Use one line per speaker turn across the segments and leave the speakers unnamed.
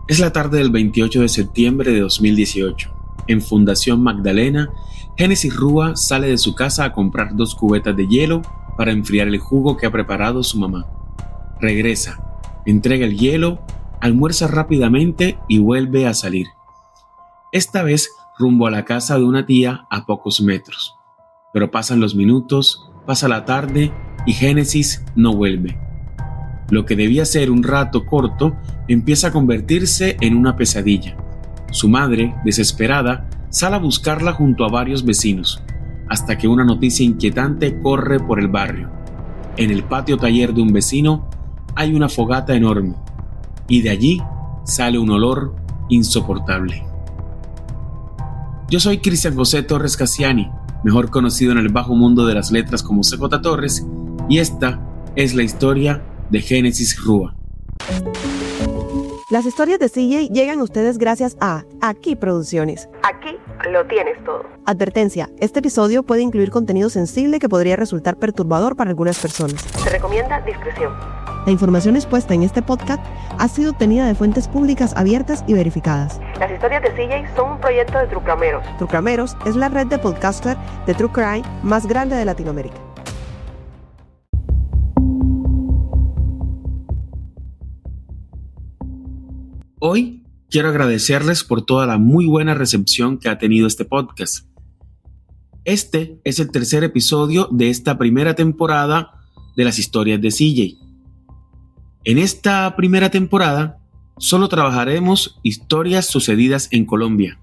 Es la tarde del 28 de septiembre de 2018. En Fundación Magdalena, Génesis Rúa sale de su casa a comprar 2 cubetas de hielo para enfriar el jugo que ha preparado su mamá. Regresa, entrega el hielo, almuerza rápidamente y vuelve a salir. Esta vez rumbo a la casa de una tía a pocos metros. Pero pasan los minutos, pasa la tarde y Génesis no vuelve. Lo que debía ser un rato corto empieza a convertirse en una pesadilla. Su madre, desesperada, sale a buscarla junto a varios vecinos, hasta que una noticia inquietante corre por el barrio. En el patio taller de un vecino hay una fogata enorme, y de allí sale un olor insoportable. Yo soy Cristian José Torres Cassiani, mejor conocido en el bajo mundo de las letras como CJ Torres, y esta es la historia de Génesis Rúa.
Las historias de CJ llegan a ustedes gracias a Aquí Producciones.
Aquí lo tienes todo.
Advertencia, este episodio puede incluir contenido sensible que podría resultar perturbador para algunas personas.
Se recomienda discreción.
La información expuesta en este podcast ha sido obtenida de fuentes públicas abiertas y verificadas.
Las historias de CJ son un proyecto de Trucrameros.
Trucrameros es la red de podcasters de True Crime más grande de Latinoamérica.
Hoy quiero agradecerles por toda la muy buena recepción que ha tenido este podcast. Este es el tercer episodio de esta primera temporada de las historias de CJ. En esta primera temporada solo trabajaremos historias sucedidas en Colombia,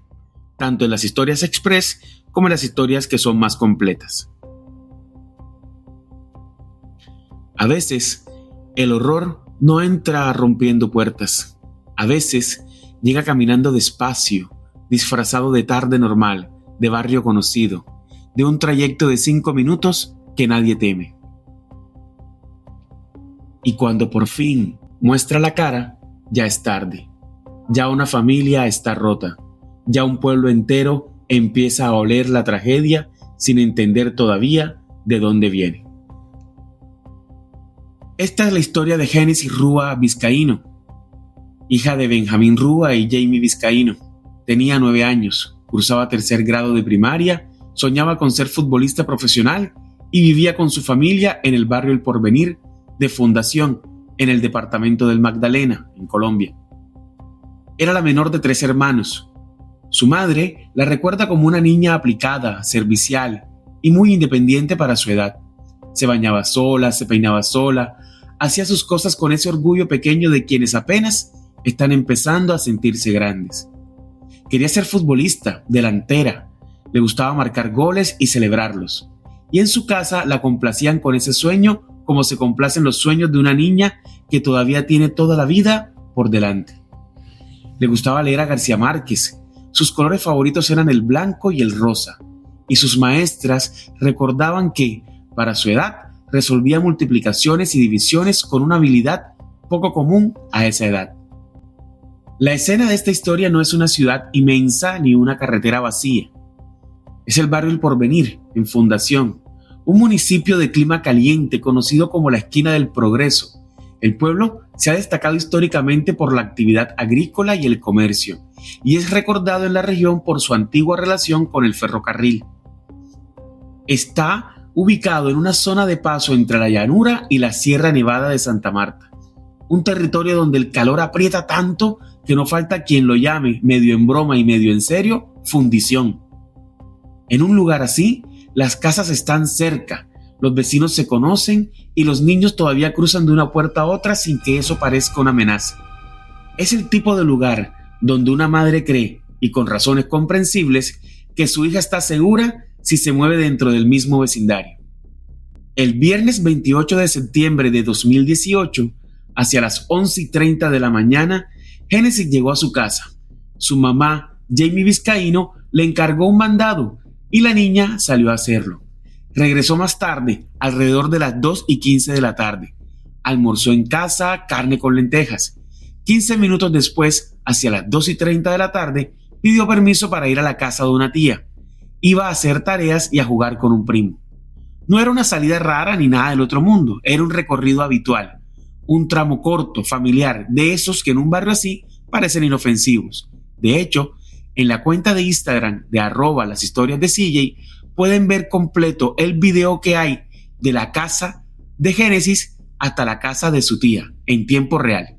tanto en las historias express como en las historias que son más completas. A veces, el horror no entra rompiendo puertas. A veces, llega caminando despacio, disfrazado de tarde normal, de barrio conocido, de un trayecto de 5 minutos que nadie teme. Y cuando por fin muestra la cara, ya es tarde. Ya una familia está rota. Ya un pueblo entero empieza a oler la tragedia sin entender todavía de dónde viene. Esta es la historia de Génesis Rúa Vizcaíno, hija de Benjamín Rúa y Jamie Vizcaíno. Tenía 9 años, cursaba 3er grado de primaria, soñaba con ser futbolista profesional y vivía con su familia en el barrio El Porvenir de Fundación, en el departamento del Magdalena, en Colombia. Era la menor de 3 hermanos. Su madre la recuerda como una niña aplicada, servicial y muy independiente para su edad. Se bañaba sola, se peinaba sola, hacía sus cosas con ese orgullo pequeño de quienes apenas están empezando a sentirse grandes. Quería ser futbolista, delantera, le gustaba marcar goles y celebrarlos. Y en su casa la complacían con ese sueño como se complacen los sueños de una niña que todavía tiene toda la vida por delante. Le gustaba leer a García Márquez. Sus colores favoritos eran el blanco y el rosa. Y sus maestras recordaban que, para su edad, resolvía multiplicaciones y divisiones con una habilidad poco común a esa edad. La escena de esta historia no es una ciudad inmensa ni una carretera vacía. Es el barrio El Porvenir, en Fundación, un municipio de clima caliente conocido como la esquina del progreso. El pueblo se ha destacado históricamente por la actividad agrícola y el comercio, y es recordado en la región por su antigua relación con el ferrocarril. Está ubicado en una zona de paso entre la llanura y la Sierra Nevada de Santa Marta, un territorio donde el calor aprieta tanto que no falta quien lo llame, medio en broma y medio en serio, fundición. En un lugar así, las casas están cerca, los vecinos se conocen y los niños todavía cruzan de una puerta a otra sin que eso parezca una amenaza. Es el tipo de lugar donde una madre cree, y con razones comprensibles, que su hija está segura si se mueve dentro del mismo vecindario. El viernes 28 de septiembre de 2018, hacia las 11:30 de la mañana, Génesis llegó a su casa. Su mamá, Jamie Vizcaíno, le encargó un mandado y la niña salió a hacerlo. Regresó más tarde, alrededor de las 2:15 de la tarde. Almorzó en casa carne con lentejas. 15 minutos después, hacia las 2:30 de la tarde, pidió permiso para ir a la casa de una tía. Iba a hacer tareas y a jugar con un primo. No era una salida rara ni nada del otro mundo, era un recorrido habitual. Un tramo corto, familiar, de esos que en un barrio así parecen inofensivos. De hecho, en la cuenta de Instagram de @lashistorias de CJ pueden ver completo el video que hay de la casa de Génesis hasta la casa de su tía en tiempo real.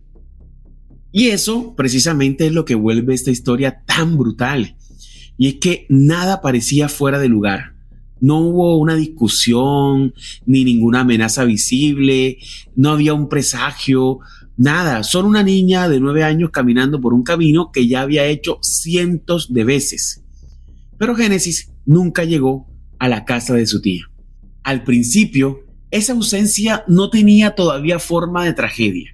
Y eso precisamente es lo que vuelve esta historia tan brutal. Y es que nada parecía fuera de lugar. No hubo una discusión, ni ninguna amenaza visible, no había un presagio, nada. Solo una niña de 9 años caminando por un camino que ya había hecho cientos de veces. Pero Génesis nunca llegó a la casa de su tía. Al principio, esa ausencia no tenía todavía forma de tragedia.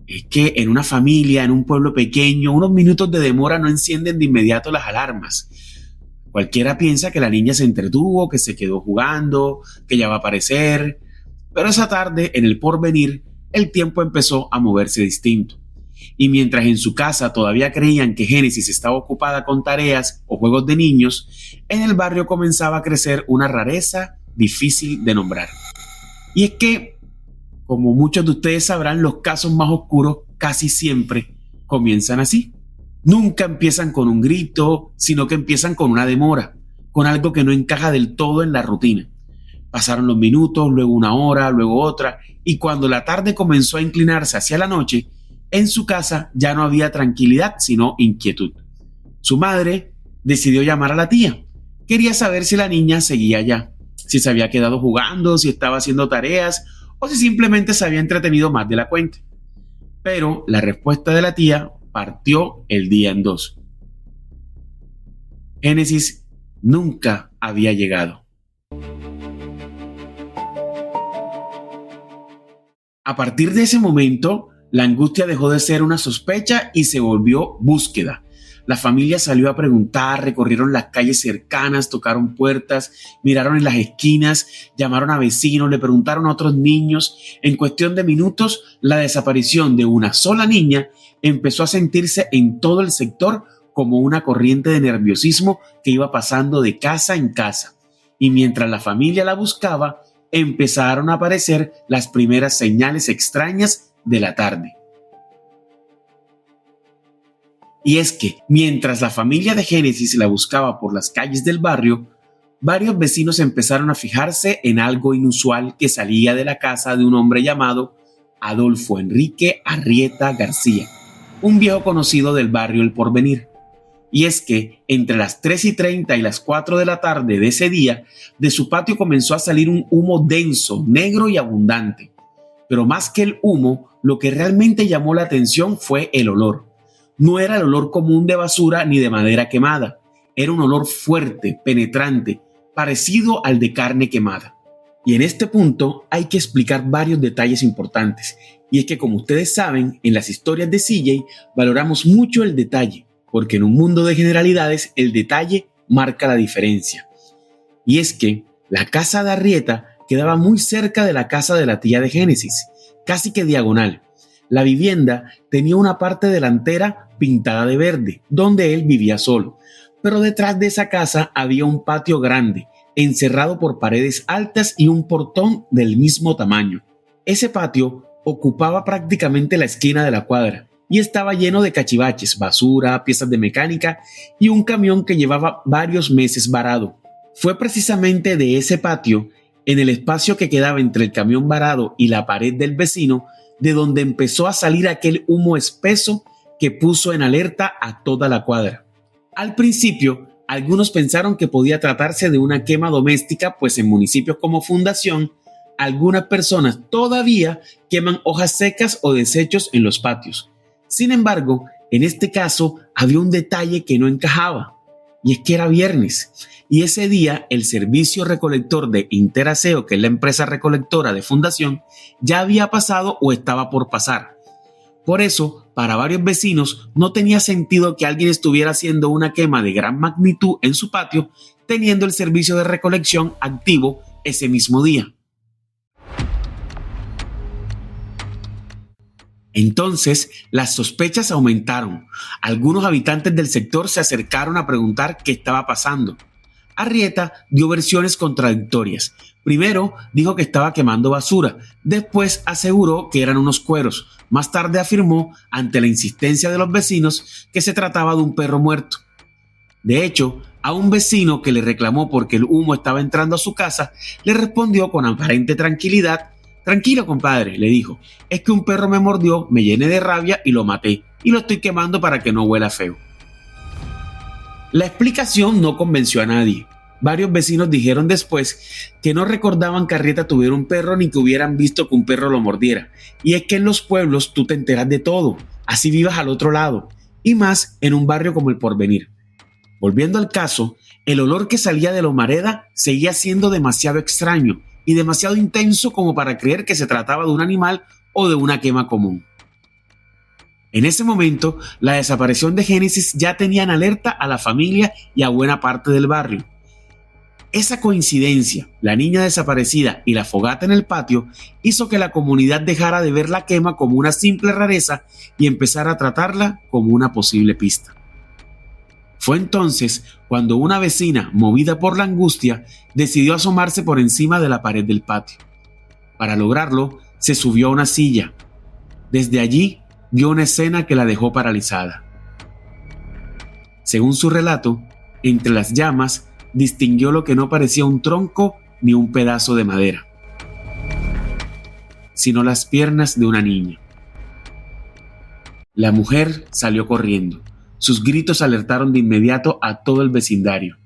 Es que en una familia, en un pueblo pequeño, unos minutos de demora no encienden de inmediato las alarmas. Cualquiera piensa que la niña se entretuvo, que se quedó jugando, que ya va a aparecer. Pero esa tarde, en el porvenir, el tiempo empezó a moverse distinto. Y mientras en su casa todavía creían que Génesis estaba ocupada con tareas o juegos de niños, en el barrio comenzaba a crecer una rareza difícil de nombrar. Y es que, como muchos de ustedes sabrán, los casos más oscuros casi siempre comienzan así. Nunca empiezan con un grito, sino que empiezan con una demora, con algo que no encaja del todo en la rutina. Pasaron los minutos, luego una hora, luego otra, y cuando la tarde comenzó a inclinarse hacia la noche, en su casa ya no había tranquilidad, sino inquietud. Su madre decidió llamar a la tía. Quería saber si la niña seguía allá, si se había quedado jugando, si estaba haciendo tareas, o si simplemente se había entretenido más de la cuenta. Pero la respuesta de la tía partió el día en dos. Génesis nunca había llegado. A partir de ese momento, la angustia dejó de ser una sospecha y se volvió búsqueda. La familia salió a preguntar, recorrieron las calles cercanas, tocaron puertas, miraron en las esquinas, llamaron a vecinos, le preguntaron a otros niños. En cuestión de minutos, la desaparición de una sola niña empezó a sentirse en todo el sector como una corriente de nerviosismo que iba pasando de casa en casa. Y mientras la familia la buscaba, empezaron a aparecer las primeras señales extrañas de la tarde. Y es que, mientras la familia de Génesis la buscaba por las calles del barrio, varios vecinos empezaron a fijarse en algo inusual que salía de la casa de un hombre llamado Adolfo Enrique Arrieta García, un viejo conocido del barrio El Porvenir. Y es que, entre las 3:30 y las 4 de la tarde de ese día, de su patio comenzó a salir un humo denso, negro y abundante. Pero más que el humo, lo que realmente llamó la atención fue el olor. No era el olor común de basura ni de madera quemada. Era un olor fuerte, penetrante, parecido al de carne quemada. Y en este punto hay que explicar varios detalles importantes. Y es que, como ustedes saben, en las historias de CJ valoramos mucho el detalle, porque en un mundo de generalidades el detalle marca la diferencia. Y es que la casa de Arrieta quedaba muy cerca de la casa de la tía de Génesis, casi que diagonal. La vivienda tenía una parte delantera pintada de verde, donde él vivía solo. Pero detrás de esa casa había un patio grande, encerrado por paredes altas y un portón del mismo tamaño. Ese patio ocupaba prácticamente la esquina de la cuadra y estaba lleno de cachivaches, basura, piezas de mecánica y un camión que llevaba varios meses varado. Fue precisamente de ese patio, en el espacio que quedaba entre el camión varado y la pared del vecino, de donde empezó a salir aquel humo espeso que puso en alerta a toda la cuadra. Al principio, algunos pensaron que podía tratarse de una quema doméstica, pues en municipios como Fundación, algunas personas todavía queman hojas secas o desechos en los patios. Sin embargo, en este caso había un detalle que no encajaba, y es que era viernes, y ese día el servicio recolector de Interaseo, que es la empresa recolectora de Fundación, ya había pasado o estaba por pasar. Por eso, para varios vecinos no tenía sentido que alguien estuviera haciendo una quema de gran magnitud en su patio, teniendo el servicio de recolección activo ese mismo día. Entonces, las sospechas aumentaron. Algunos habitantes del sector se acercaron a preguntar qué estaba pasando. Arrieta dio versiones contradictorias. Primero dijo que estaba quemando basura, después aseguró que eran unos cueros. Más tarde afirmó, ante la insistencia de los vecinos, que se trataba de un perro muerto. De hecho, a un vecino que le reclamó porque el humo estaba entrando a su casa, le respondió con aparente tranquilidad: «Tranquilo, compadre», le dijo, «es que un perro me mordió, me llené de rabia y lo maté, y lo estoy quemando para que no huela feo». La explicación no convenció a nadie. Varios vecinos dijeron después que no recordaban que Arrieta tuviera un perro ni que hubieran visto que un perro lo mordiera. Y es que en los pueblos tú te enteras de todo, así vivas al otro lado, y más en un barrio como el Porvenir. Volviendo al caso, el olor que salía de la humareda seguía siendo demasiado extraño y demasiado intenso como para creer que se trataba de un animal o de una quema común. En ese momento, la desaparición de Génesis ya tenía en alerta a la familia y a buena parte del barrio. Esa coincidencia, la niña desaparecida y la fogata en el patio, hizo que la comunidad dejara de ver la quema como una simple rareza y empezara a tratarla como una posible pista. Fue entonces cuando una vecina, movida por la angustia, decidió asomarse por encima de la pared del patio. Para lograrlo, se subió a una silla. Desde allí, vio una escena que la dejó paralizada. Según su relato, entre las llamas, distinguió lo que no parecía un tronco ni un pedazo de madera, sino las piernas de una niña. La mujer salió corriendo. Sus gritos alertaron de inmediato a todo el vecindario,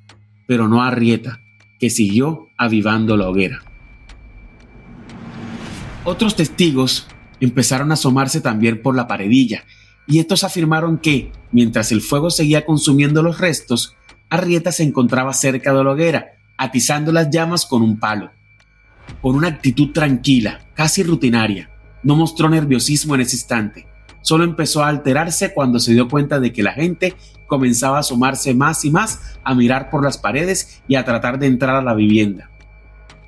pero no a Arrieta, que siguió avivando la hoguera. Otros testigos empezaron a asomarse también por la paredilla, y estos afirmaron que, mientras el fuego seguía consumiendo los restos, Arrieta se encontraba cerca de la hoguera, atizando las llamas con un palo. Con una actitud tranquila, casi rutinaria, no mostró nerviosismo en ese instante. Solo empezó a alterarse cuando se dio cuenta de que la gente comenzaba a asomarse más y más, a mirar por las paredes y a tratar de entrar a la vivienda.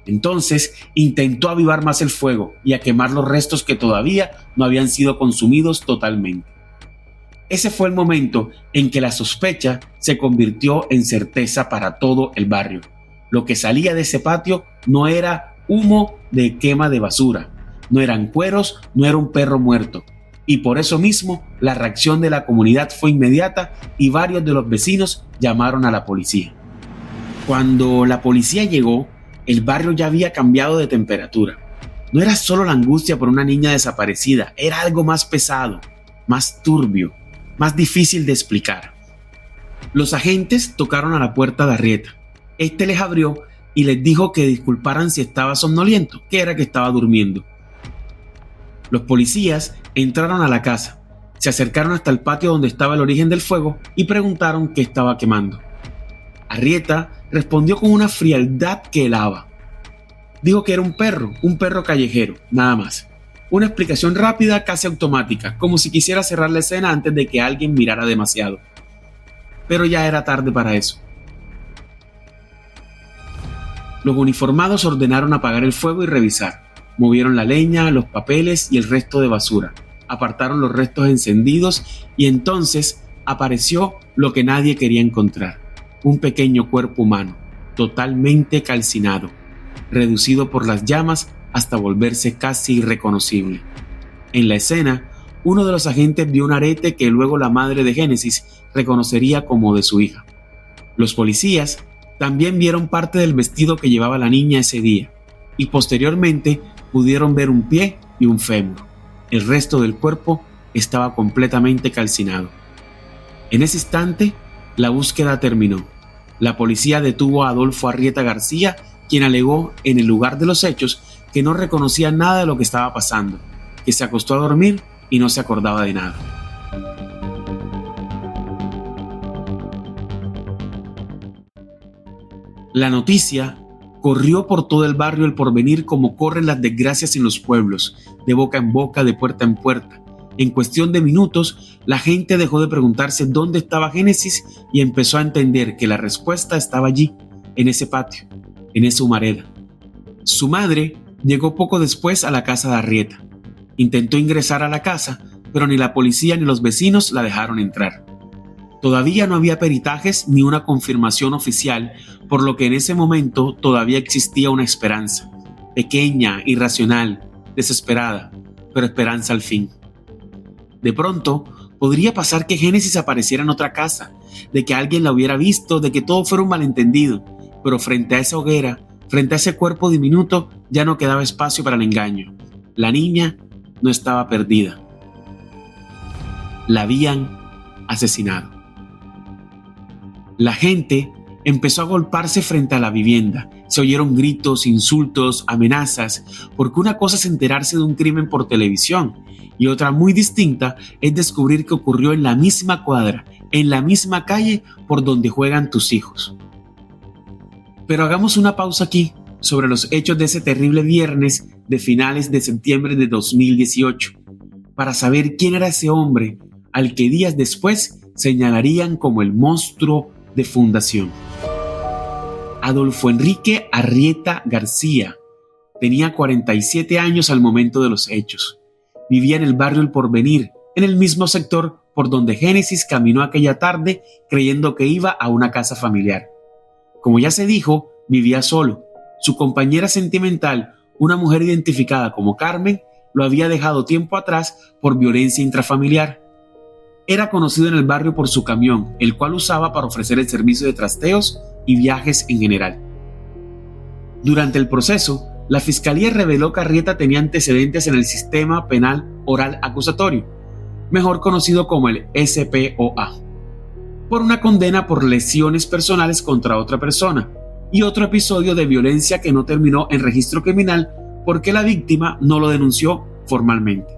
Entonces intentó avivar más el fuego y a quemar los restos que todavía no habían sido consumidos totalmente. Ese fue el momento en que la sospecha se convirtió en certeza para todo el barrio. Lo que salía de ese patio no era humo de quema de basura, no eran cueros, no era un perro muerto. Y por eso mismo la reacción de la comunidad fue inmediata y varios de los vecinos llamaron a la policía. Cuando la policía llegó, el barrio ya había cambiado de temperatura. No era solo la angustia por una niña desaparecida, era algo más pesado, más turbio, más difícil de explicar. Los agentes tocaron a la puerta de Arrieta. Este les abrió y les dijo que disculparan si estaba somnoliento, que era que estaba durmiendo. Los policías entraron a la casa, se acercaron hasta el patio donde estaba el origen del fuego y preguntaron qué estaba quemando. Arrieta respondió con una frialdad que helaba. Dijo que era un perro callejero, nada más. Una explicación rápida, casi automática, como si quisiera cerrar la escena antes de que alguien mirara demasiado. Pero ya era tarde para eso. Los uniformados ordenaron apagar el fuego y revisar. Movieron la leña, los papeles y el resto de basura. Apartaron los restos encendidos y entonces apareció lo que nadie quería encontrar. Un pequeño cuerpo humano, totalmente calcinado, reducido por las llamas hasta volverse casi irreconocible. En la escena, uno de los agentes vio un arete que luego la madre de Génesis reconocería como de su hija. Los policías también vieron parte del vestido que llevaba la niña ese día y posteriormente pudieron ver un pie y un fémur. El resto del cuerpo estaba completamente calcinado. En ese instante, la búsqueda terminó. La policía detuvo a Adolfo Arrieta García, quien alegó en el lugar de los hechos que no reconocía nada de lo que estaba pasando, que se acostó a dormir y no se acordaba de nada. La noticia corrió por todo el barrio El Porvenir como corren las desgracias en los pueblos, de boca en boca, de puerta en puerta. En cuestión de minutos, la gente dejó de preguntarse dónde estaba Génesis y empezó a entender que la respuesta estaba allí, en ese patio, en esa humareda. Su madre llegó poco después a la casa de Arrieta. Intentó ingresar a la casa, pero ni la policía ni los vecinos la dejaron entrar. Todavía no había peritajes ni una confirmación oficial, por lo que en ese momento todavía existía una esperanza, pequeña, irracional, desesperada, pero esperanza al fin. De pronto, podría pasar que Génesis apareciera en otra casa, de que alguien la hubiera visto, de que todo fuera un malentendido, pero frente a esa hoguera, frente a ese cuerpo diminuto, ya no quedaba espacio para el engaño. La niña no estaba perdida. La habían asesinado. La gente empezó a golparse frente a la vivienda. Se oyeron gritos, insultos, amenazas, porque una cosa es enterarse de un crimen por televisión y otra muy distinta es descubrir que ocurrió en la misma cuadra, en la misma calle por donde juegan tus hijos. Pero hagamos una pausa aquí sobre los hechos de ese terrible viernes de finales de septiembre de 2018 para saber quién era ese hombre al que días después señalarían como el monstruo de Fundación. Adolfo Enrique Arrieta García tenía 47 años al momento de los hechos. Vivía en el barrio El Porvenir, en el mismo sector por donde Génesis caminó aquella tarde creyendo que iba a una casa familiar. Como ya se dijo, vivía solo. Su compañera sentimental, una mujer identificada como Carmen, lo había dejado tiempo atrás por violencia intrafamiliar. Era conocido en el barrio por su camión, el cual usaba para ofrecer el servicio de trasteos y viajes en general. Durante el proceso, la fiscalía reveló que Arrieta tenía antecedentes en el sistema penal oral acusatorio, mejor conocido como el SPOA, por una condena por lesiones personales contra otra persona y otro episodio de violencia que no terminó en registro criminal porque la víctima no lo denunció formalmente.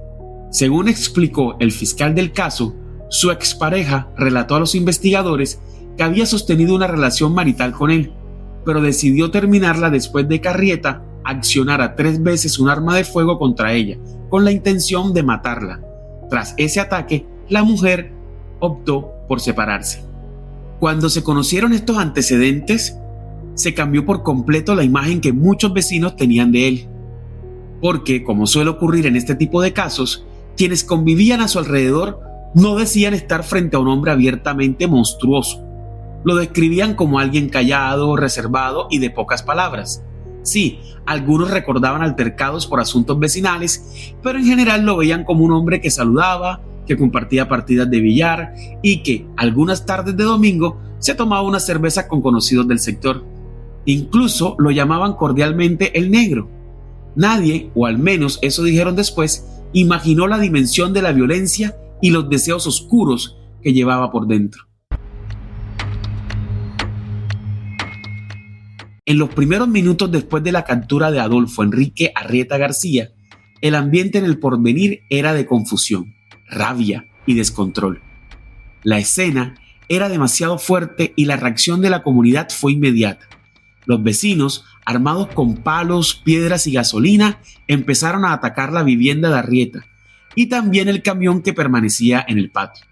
Según explicó el fiscal del caso, su expareja relató a los investigadores que había sostenido una relación marital con él, pero decidió terminarla después de que Arrieta accionara 3 veces un arma de fuego contra ella, con la intención de matarla. Tras ese ataque, la mujer optó por separarse. Cuando se conocieron estos antecedentes, se cambió por completo la imagen que muchos vecinos tenían de él. Porque, como suele ocurrir en este tipo de casos, quienes convivían a su alrededor no decían estar frente a un hombre abiertamente monstruoso. Lo describían como alguien callado, reservado y de pocas palabras. Sí, algunos recordaban altercados por asuntos vecinales, pero en general lo veían como un hombre que saludaba, que compartía partidas de billar y que, algunas tardes de domingo, se tomaba una cerveza con conocidos del sector. Incluso lo llamaban cordialmente el negro. Nadie, o al menos eso dijeron después, imaginó la dimensión de la violencia y los deseos oscuros que llevaba por dentro. En los primeros minutos después de la captura de Adolfo Enrique Arrieta García, el ambiente en El Porvenir era de confusión, rabia y descontrol. La escena era demasiado fuerte y la reacción de la comunidad fue inmediata. Los vecinos, armados con palos, piedras y gasolina, empezaron a atacar la vivienda de Arrieta y también el camión que permanecía en el patio.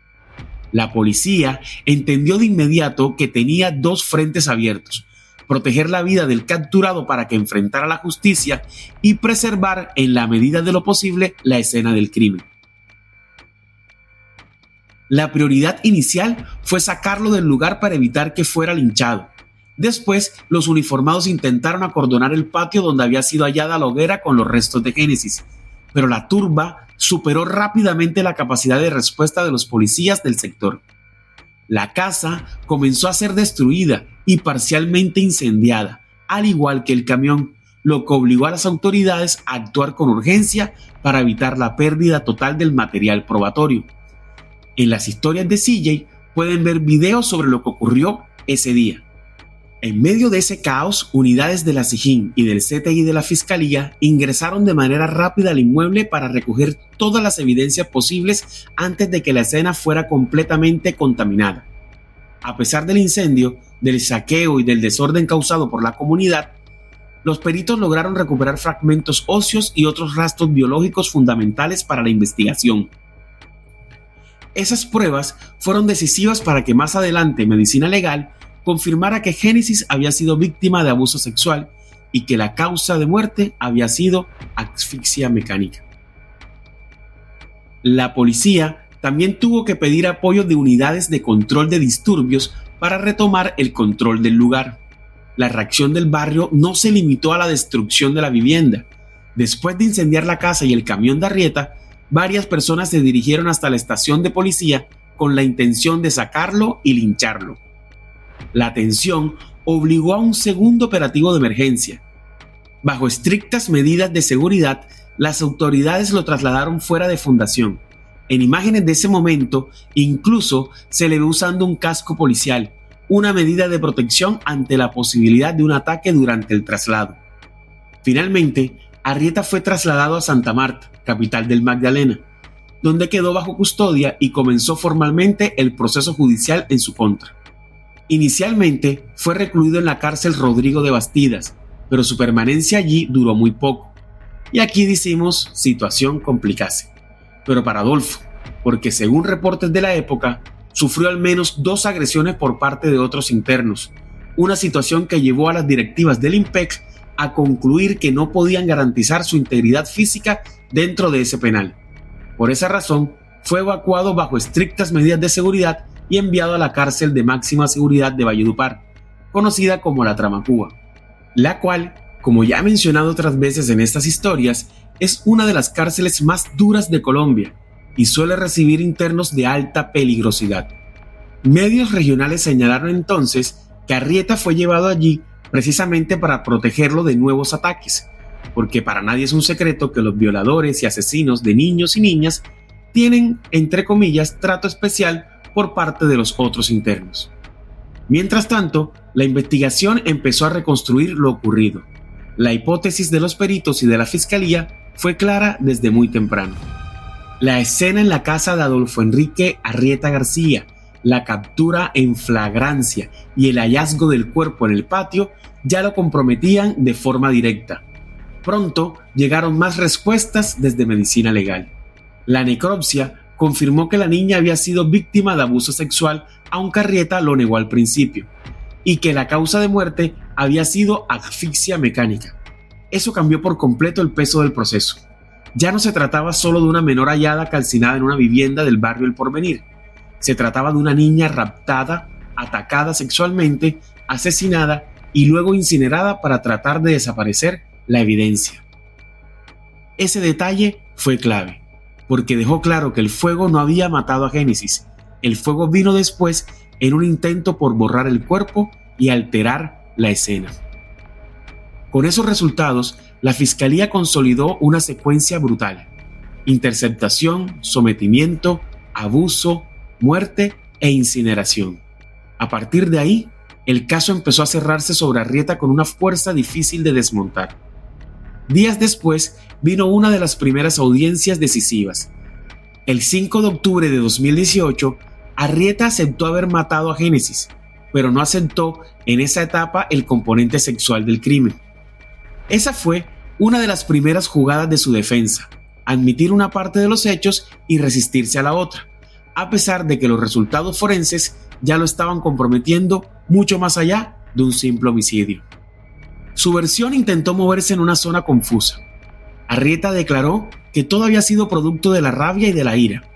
La policía entendió de inmediato que tenía 2 frentes abiertos: proteger la vida del capturado para que enfrentara la justicia y preservar, en la medida de lo posible, la escena del crimen. La prioridad inicial fue sacarlo del lugar para evitar que fuera linchado. Después, los uniformados intentaron acordonar el patio donde había sido hallada la hoguera con los restos de Génesis, pero la turba superó rápidamente la capacidad de respuesta de los policías del sector. La casa comenzó a ser destruida y parcialmente incendiada, al igual que el camión, lo que obligó a las autoridades a actuar con urgencia para evitar la pérdida total del material probatorio. En las historias de CJ pueden ver videos sobre lo que ocurrió ese día. En medio de ese caos, unidades de la SIJIN y del CTI de la Fiscalía ingresaron de manera rápida al inmueble para recoger todas las evidencias posibles antes de que la escena fuera completamente contaminada. A pesar del incendio, del saqueo y del desorden causado por la comunidad, los peritos lograron recuperar fragmentos óseos y otros rastros biológicos fundamentales para la investigación. Esas pruebas fueron decisivas para que más adelante Medicina Legal confirmara que Génesis había sido víctima de abuso sexual y que la causa de muerte había sido asfixia mecánica. La policía También tuvo que pedir apoyo de unidades de control de disturbios para retomar el control del lugar. La reacción del barrio no se limitó a la destrucción de la vivienda. Después de incendiar la casa y el camión de Arrieta, varias personas se dirigieron hasta la estación de policía con la intención de sacarlo y lincharlo. La tensión obligó a un segundo operativo de emergencia. Bajo estrictas medidas de seguridad, las autoridades lo trasladaron fuera de Fundación. En imágenes de ese momento, incluso se le ve usando un casco policial, una medida de protección ante la posibilidad de un ataque durante el traslado. Finalmente, Arrieta fue trasladado a Santa Marta, capital del Magdalena, donde quedó bajo custodia y comenzó formalmente el proceso judicial en su contra. Inicialmente fue recluido en la cárcel Rodrigo de Bastidas, pero su permanencia allí duró muy poco. Y aquí decimos situación complicase. Pero para Adolfo, porque según reportes de la época, sufrió al menos 2 agresiones por parte de otros internos, una situación que llevó a las directivas del IMPEC a concluir que no podían garantizar su integridad física dentro de ese penal. Por esa razón, fue evacuado bajo estrictas medidas de seguridad y enviado a la cárcel de máxima seguridad de Valledupar, conocida como la Tramacuba, la cual, como ya he mencionado otras veces en estas historias, es una de las cárceles más duras de Colombia y suele recibir internos de alta peligrosidad. Medios regionales señalaron entonces que Arrieta fue llevado allí precisamente para protegerlo de nuevos ataques, porque para nadie es un secreto que los violadores y asesinos de niños y niñas tienen, entre comillas, trato especial por parte de los otros internos. Mientras tanto, la investigación empezó a reconstruir lo ocurrido. La hipótesis de los peritos y de la fiscalía fue clara desde muy temprano. La escena en la casa de Adolfo Enrique Arrieta García, la captura en flagrancia y el hallazgo del cuerpo en el patio ya lo comprometían de forma directa. Pronto llegaron más respuestas desde medicina legal. La necropsia confirmó que la niña había sido víctima de abuso sexual, aunque Arrieta lo negó al principio, y que la causa de muerte había sido asfixia mecánica. Eso cambió por completo el peso del proceso. Ya no se trataba solo de una menor hallada calcinada en una vivienda del barrio El Porvenir. Se trataba de una niña raptada, atacada sexualmente, asesinada y luego incinerada para tratar de desaparecer la evidencia. Ese detalle fue clave, porque dejó claro que el fuego no había matado a Génesis. El fuego vino después en un intento por borrar el cuerpo y alterar la escena. Con esos resultados, la fiscalía consolidó una secuencia brutal: interceptación, sometimiento, abuso, muerte e incineración. A partir de ahí, el caso empezó a cerrarse sobre Arrieta con una fuerza difícil de desmontar. Días después vino una de las primeras audiencias decisivas. El 5 de octubre de 2018, Arrieta aceptó haber matado a Génesis, pero no aceptó en esa etapa el componente sexual del crimen. Esa fue una de las primeras jugadas de su defensa: admitir una parte de los hechos y resistirse a la otra, a pesar de que los resultados forenses ya lo estaban comprometiendo mucho más allá de un simple homicidio. Su versión intentó moverse en una zona confusa. Arrieta declaró que todo había sido producto de la rabia y de la ira,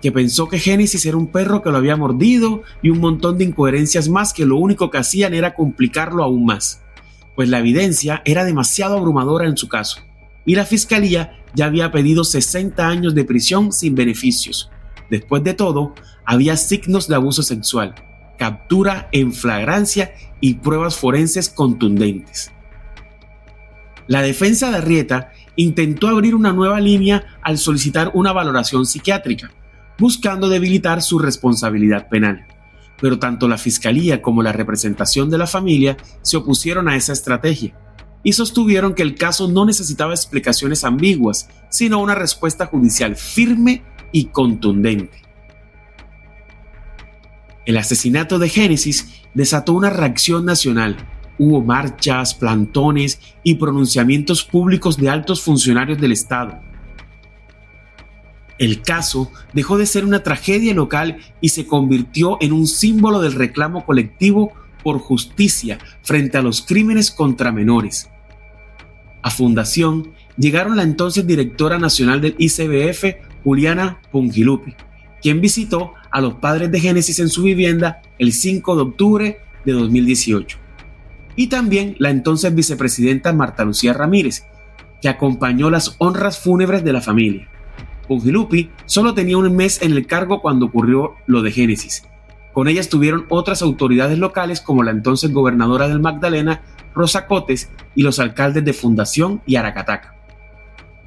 que pensó que Génesis era un perro que lo había mordido y un montón de incoherencias más que lo único que hacían era complicarlo aún más, pues la evidencia era demasiado abrumadora en su caso, y la fiscalía ya había pedido 60 años de prisión sin beneficios. Después de todo, había signos de abuso sexual, captura en flagrancia y pruebas forenses contundentes. La defensa de Arrieta intentó abrir una nueva línea al solicitar una valoración psiquiátrica, buscando debilitar su responsabilidad penal. Pero tanto la fiscalía como la representación de la familia se opusieron a esa estrategia y sostuvieron que el caso no necesitaba explicaciones ambiguas, sino una respuesta judicial firme y contundente. El asesinato de Génesis desató una reacción nacional. Hubo marchas, plantones y pronunciamientos públicos de altos funcionarios del Estado. El caso dejó de ser una tragedia local y se convirtió en un símbolo del reclamo colectivo por justicia frente a los crímenes contra menores. A Fundación llegaron la entonces directora nacional del ICBF, Juliana Pungilupi, quien visitó a los padres de Génesis en su vivienda el 5 de octubre de 2018. Y también la entonces vicepresidenta Marta Lucía Ramírez, que acompañó las honras fúnebres de la familia. Pungilupi solo tenía un mes en el cargo cuando ocurrió lo de Génesis. Con ella estuvieron otras autoridades locales como la entonces gobernadora del Magdalena, Rosa Cotes, y los alcaldes de Fundación y Aracataca.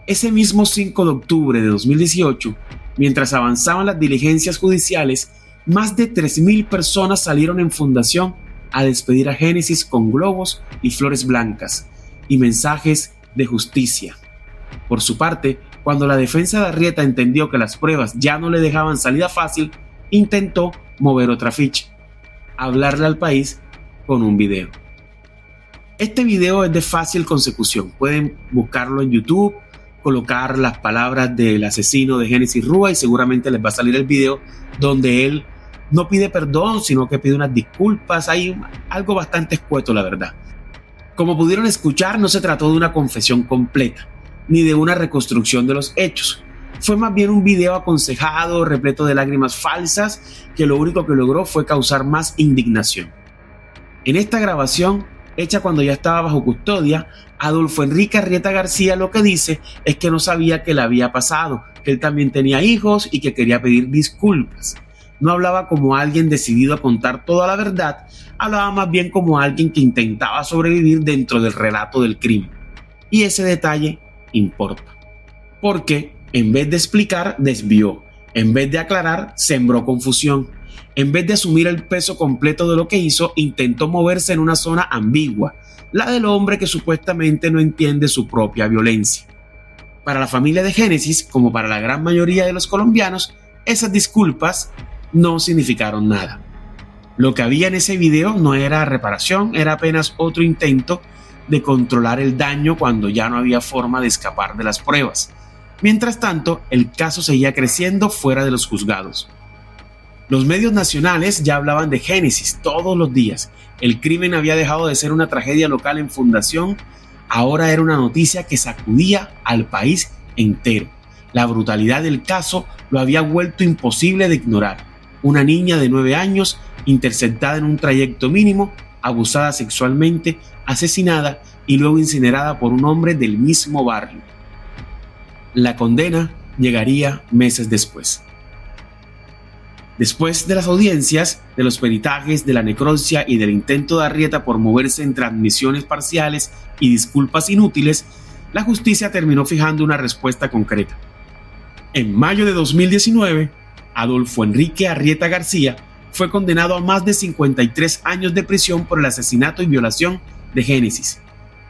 Ese mismo 5 de octubre de 2018, mientras avanzaban las diligencias judiciales, más de 3.000 personas salieron en Fundación a despedir a Génesis con globos y flores blancas y mensajes de justicia. Por su parte, cuando la defensa de Arrieta entendió que las pruebas ya no le dejaban salida fácil, intentó mover otra ficha: hablarle al país con un video. Este video es de fácil consecución. Pueden buscarlo en YouTube, colocar las palabras del asesino de Génesis Rúa y seguramente les va a salir el video donde él no pide perdón, sino que pide unas disculpas. Hay algo bastante escueto, la verdad. Como pudieron escuchar, no se trató de una confesión completa, ni de una reconstrucción de los hechos. Fue más bien un video aconsejado, repleto de lágrimas falsas, que lo único que logró fue causar más indignación. En esta grabación, hecha cuando ya estaba bajo custodia, Adolfo Enrique Arrieta García lo que dice es que no sabía qué le había pasado, que él también tenía hijos y que quería pedir disculpas. No hablaba como alguien decidido a contar toda la verdad, hablaba más bien como alguien que intentaba sobrevivir dentro del relato del crimen. Y ese detalle importa, porque en vez de explicar, desvió. En vez de aclarar, sembró confusión. En vez de asumir el peso completo de lo que hizo, intentó moverse en una zona ambigua, la del hombre que supuestamente no entiende su propia violencia. Para la familia de Génesis, como para la gran mayoría de los colombianos, esas disculpas no significaron nada. Lo que había en ese video no era reparación, era apenas otro intento de controlar el daño cuando ya no había forma de escapar de las pruebas. Mientras tanto, el caso seguía creciendo fuera de los juzgados. Los medios nacionales ya hablaban de Génesis todos los días. El crimen había dejado de ser una tragedia local en Fundación, ahora era una noticia que sacudía al país entero. La brutalidad del caso lo había vuelto imposible de ignorar. Una niña de 9 años, interceptada en un trayecto mínimo, abusada sexualmente, asesinada y luego incinerada por un hombre del mismo barrio. La condena llegaría meses después. Después de las audiencias, de los peritajes, de la necropsia y del intento de Arrieta por moverse entre admisiones parciales y disculpas inútiles, la justicia terminó fijando una respuesta concreta. En mayo de 2019, Adolfo Enrique Arrieta García fue condenado a más de 53 años de prisión por el asesinato y violación de Génesis.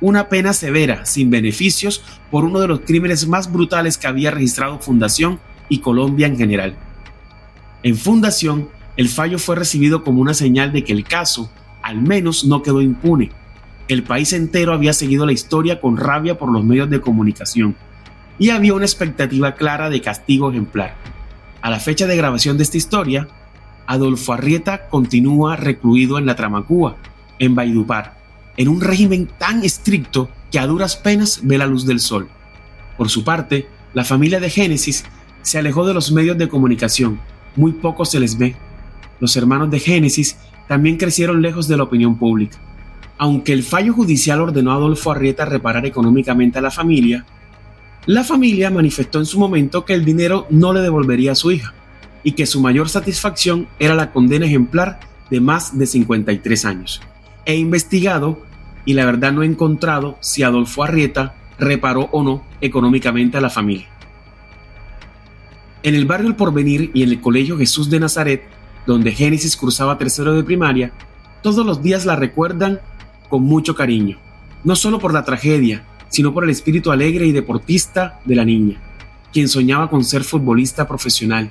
Una pena severa, sin beneficios, por uno de los crímenes más brutales que había registrado Fundación y Colombia en general. En Fundación, el fallo fue recibido como una señal de que el caso, al menos, no quedó impune. El país entero había seguido la historia con rabia por los medios de comunicación y había una expectativa clara de castigo ejemplar. A la fecha de grabación de esta historia, Adolfo Arrieta continúa recluido en la Tramacúa, en Valledupar, en un régimen tan estricto que a duras penas ve la luz del sol. Por su parte, la familia de Génesis se alejó de los medios de comunicación, muy poco se les ve. Los hermanos de Génesis también crecieron lejos de la opinión pública. Aunque el fallo judicial ordenó a Adolfo Arrieta reparar económicamente a la familia manifestó en su momento que el dinero no le devolvería a su hija y que su mayor satisfacción era la condena ejemplar de más de 53 años. He investigado y la verdad no he encontrado si Adolfo Arrieta reparó o no económicamente a la familia. En el barrio El Porvenir y en el Colegio Jesús de Nazaret, donde Génesis cursaba tercero de primaria, todos los días la recuerdan con mucho cariño, no solo por la tragedia, sino por el espíritu alegre y deportista de la niña, quien soñaba con ser futbolista profesional.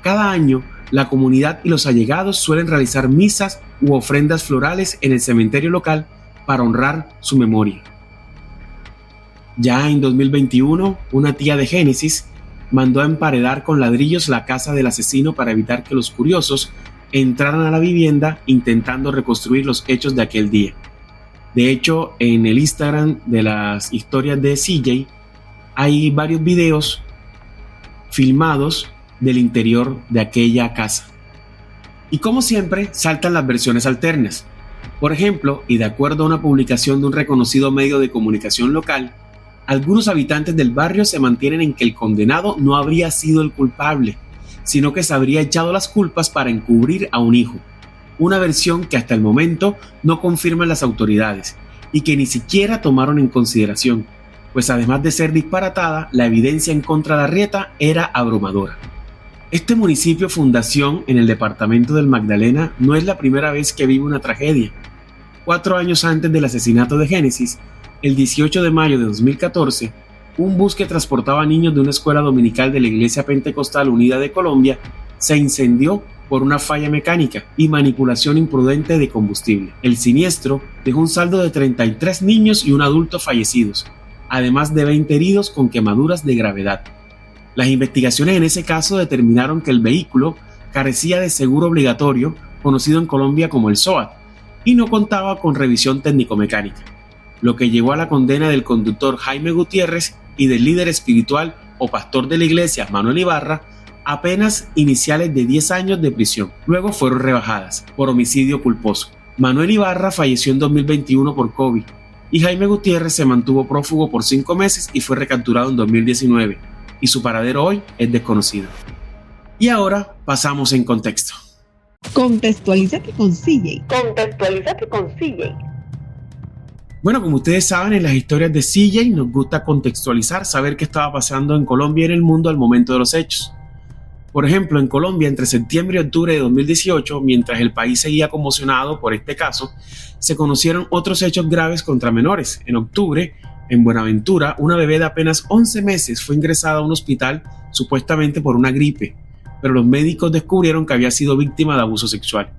Cada año, la comunidad y los allegados suelen realizar misas u ofrendas florales en el cementerio local para honrar su memoria. Ya en 2021, una tía de Génesis mandó a emparedar con ladrillos la casa del asesino para evitar que los curiosos entraran a la vivienda intentando reconstruir los hechos de aquel día. De hecho, en el Instagram de las historias de CJ hay varios videos filmados del interior de aquella casa. Y como siempre, saltan las versiones alternas. Por ejemplo, y de acuerdo a una publicación de un reconocido medio de comunicación local, algunos habitantes del barrio se mantienen en que el condenado no habría sido el culpable, sino que se habría echado las culpas para encubrir a un hijo. Una versión que hasta el momento no confirman las autoridades y que ni siquiera tomaron en consideración, pues además de ser disparatada, la evidencia en contra de Arrieta era abrumadora. Este municipio fundación en el departamento del Magdalena no es la primera vez que vive una tragedia. 4 años antes del asesinato de Génesis, el 18 de mayo de 2014, un bus que transportaba niños de una escuela dominical de la Iglesia Pentecostal Unida de Colombia se incendió por una falla mecánica y manipulación imprudente de combustible. El siniestro dejó un saldo de 33 niños y un adulto fallecidos, además de 20 heridos con quemaduras de gravedad. Las investigaciones en ese caso determinaron que el vehículo carecía de seguro obligatorio, conocido en Colombia como el SOAT, y no contaba con revisión técnico-mecánica, lo que llevó a la condena del conductor Jaime Gutiérrez y del líder espiritual o pastor de la iglesia Manuel Ibarra a penas iniciales de 10 años de prisión. Luego fueron rebajadas por homicidio culposo. Manuel Ibarra falleció en 2021 por COVID y Jaime Gutiérrez se mantuvo prófugo por 5 meses y fue recapturado en 2019. Y su paradero hoy es desconocido. Y ahora pasamos en contexto.
Contextualízate con CJ.
Contextualízate con CJ.
Bueno, como ustedes saben, en las historias de CJ nos gusta contextualizar, saber qué estaba pasando en Colombia y en el mundo al momento de los hechos. Por ejemplo, en Colombia, entre septiembre y octubre de 2018, mientras el país seguía conmocionado por este caso, se conocieron otros hechos graves contra menores. En octubre, en Buenaventura, una bebé de apenas 11 meses fue ingresada a un hospital supuestamente por una gripe, pero los médicos descubrieron que había sido víctima de abuso sexual.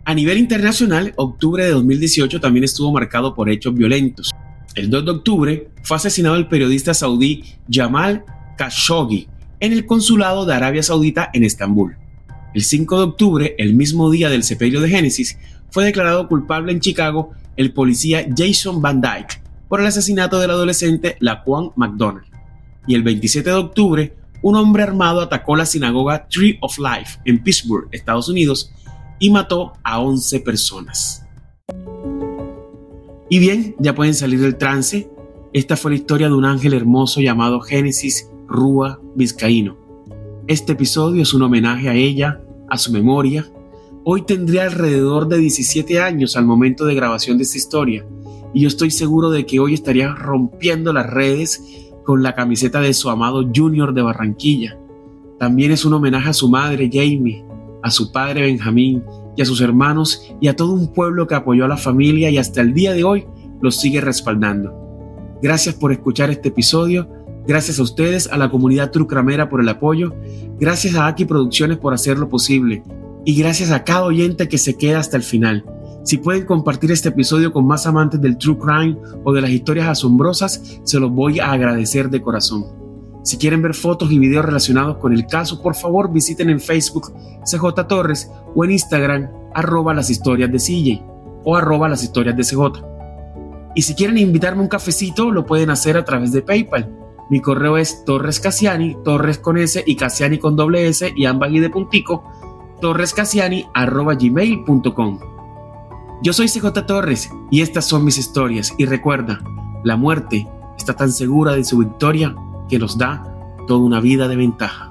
A nivel internacional, octubre de 2018 también estuvo marcado por hechos violentos. El 2 de octubre fue asesinado el periodista saudí Jamal Khashoggi en el consulado de Arabia Saudita en Estambul. El 5 de octubre, el mismo día del sepelio de Génesis, fue declarado culpable en Chicago el policía Jason Van Dyke por el asesinato del adolescente Laquan McDonald. Y el 27 de octubre, un hombre armado atacó la sinagoga Tree of Life en Pittsburgh, Estados Unidos, y mató a 11 personas. Y bien, ya pueden salir del trance. Esta fue la historia de un ángel hermoso llamado Génesis Rúa Vizcaíno. Este episodio es un homenaje a ella, a su memoria. Hoy tendría alrededor de 17 años al momento de grabación de esta historia, y yo estoy seguro de que hoy estaría rompiendo las redes con la camiseta de su amado Junior de Barranquilla. También es un homenaje a su madre Jamie, a su padre Benjamín y a sus hermanos y a todo un pueblo que apoyó a la familia y hasta el día de hoy los sigue respaldando. Gracias por escuchar este episodio, gracias a ustedes, a la comunidad trucramera por el apoyo, gracias a Aki Producciones por hacerlo posible y gracias a cada oyente que se queda hasta el final. Si pueden compartir este episodio con más amantes del True Crime o de las historias asombrosas, se los voy a agradecer de corazón. Si quieren ver fotos y videos relacionados con el caso, por favor visiten en Facebook CJ Torres o en Instagram @lashistoriasdecj o @lashistoriasdecj. Y si quieren invitarme a un cafecito, lo pueden hacer a través de PayPal. Mi correo es torrescasiani, Torres con S y Casiani con doble S y ambas y de puntico, torrescasiani@gmail.com. Yo soy CJ Torres y estas son mis historias. Y recuerda, la muerte está tan segura de su victoria que nos da toda una vida de ventaja.